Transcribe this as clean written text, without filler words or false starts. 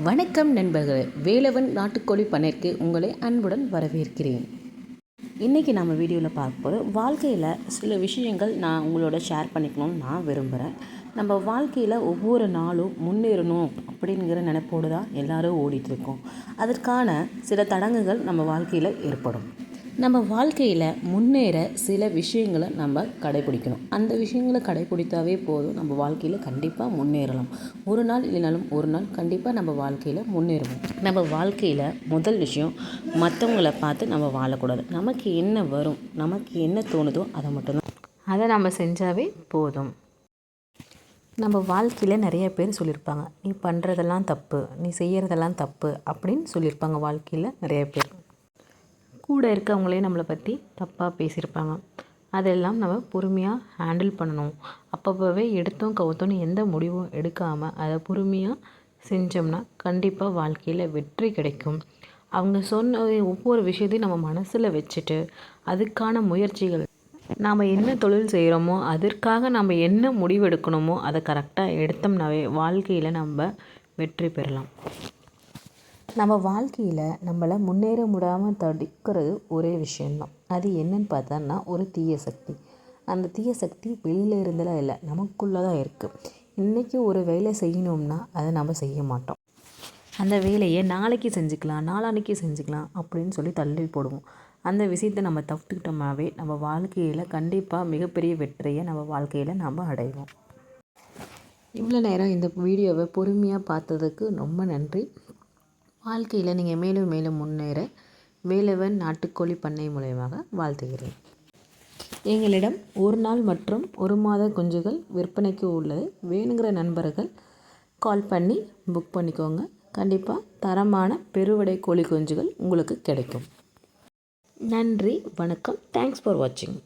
வணக்கம் நண்பர்களே, வேலவன் நாட்டுக்கோழி பண்ணைக்கு உங்களை அன்புடன் வரவேற்கிறேன். இன்றைக்கி நம்ம வீடியோவில் பார்க்க போகிறோம். வாழ்க்கையில் சில விஷயங்கள் நான் உங்களோட ஷேர் பண்ணிக்கணும்னு நான் விரும்புகிறேன். நம்ம வாழ்க்கையில் ஒவ்வொரு நாளும் முன்னேறணும் அப்படிங்கிற நினைப்போடு தான் எல்லோரும் ஓடிட்டுருக்கோம். அதற்கான சில தடங்குகள் நம்ம வாழ்க்கையில் ஏற்படும். நம்ம வாழ்க்கையில் முன்னேற சில விஷயங்களை நம்ம கடைப்பிடிக்கணும். அந்த விஷயங்களை கடைப்பிடித்தாவே போதும், நம்ம வாழ்க்கையில் கண்டிப்பாக முன்னேறலாம். ஒரு நாள் இல்லைனாலும் ஒரு நாள் கண்டிப்பாக நம்ம வாழ்க்கையில் முன்னேறுவோம். நம்ம வாழ்க்கையில் முதல் விஷயம், மற்றவங்களை பார்த்து நம்ம வாழக்கூடாது. நமக்கு என்ன வரும், நமக்கு என்ன தோணுதோ அதை நம்ம செஞ்சாவே போதும். நம்ம வாழ்க்கையில் நிறைய பேர் சொல்லியிருப்பாங்க, நீ பண்ணுறதெல்லாம் தப்பு, நீ செய்கிறதெல்லாம் தப்பு அப்படின்னு சொல்லியிருப்பாங்க. வாழ்க்கையில் நிறைய பேர் கூட இருக்கவங்களே நம்மளை பற்றி தப்பாக பேசியிருப்பாங்க. அதெல்லாம் நம்ம பொறுமையாக ஹேண்டில் பண்ணணும். அப்பப்போவே எடுத்தோம் கவுத்தோன்னு எந்த முடிவும் எடுக்காமல் அதை பொறுமையாக செஞ்சோம்னா கண்டிப்பாக வாழ்க்கையில் வெற்றி கிடைக்கும். அவங்க சொன்ன ஒவ்வொரு விஷயத்தையும் நம்ம மனசில் வச்சுட்டு அதுக்கான முயற்சிகள், நாம் என்ன தொழில் செய்கிறோமோ அதற்காக நம்ம என்ன முடிவு எடுக்கணுமோ அதை கரெக்டாக எடுத்தோம்னாவே வாழ்க்கையில் நம்ம வெற்றி பெறலாம். நம்ம வாழ்க்கையில் நம்மளை முன்னேற முடியாமல் தடுக்கிறது ஒரே விஷயந்தான். அது என்னன்னு பார்த்தோன்னா ஒரு தீய சக்தி. அந்த தீய சக்தி வெளியில் இருந்தெல்லாம் இல்லை, நமக்குள்ளே தான் இருக்குது. இன்றைக்கி ஒரு வேலை செய்யணும்னா அதை நம்ம செய்ய மாட்டோம். அந்த வேலையை நாளைக்கு செஞ்சுக்கலாம், நாளான்னைக்கு செஞ்சுக்கலாம் அப்படின்னு சொல்லி தள்ளி போடுவோம். அந்த விஷயத்தை நம்ம தவிர்த்துக்கிட்டோம்னாவே நம்ம வாழ்க்கையில் கண்டிப்பாக மிகப்பெரிய வெற்றியை நம்ம வாழ்க்கையில் நம்ம அடைவோம். இவ்வளோ நேரம் இந்த வீடியோவை பொறுமையாக பார்த்ததுக்கு ரொம்ப நன்றி. வாழ்க்கையில் நீங்கள் மேலும் மேலும் முன்னேற வேலவன் நாட்டுக்கோழி பண்ணை மூலயமாக வாழ்த்துகிறேன். எங்களிடம் ஒரு நாள் மற்றும் ஒரு மாத குஞ்சுகள் விற்பனைக்கு உள்ளது. வேணுங்கிற நண்பர்கள் கால் பண்ணி புக் பண்ணிக்கோங்க. கண்டிப்பாக தரமான பெருவடை கோழி குஞ்சுகள் உங்களுக்கு கிடைக்கும். நன்றி, வணக்கம். தேங்க்ஸ் ஃபார் வாட்சிங்.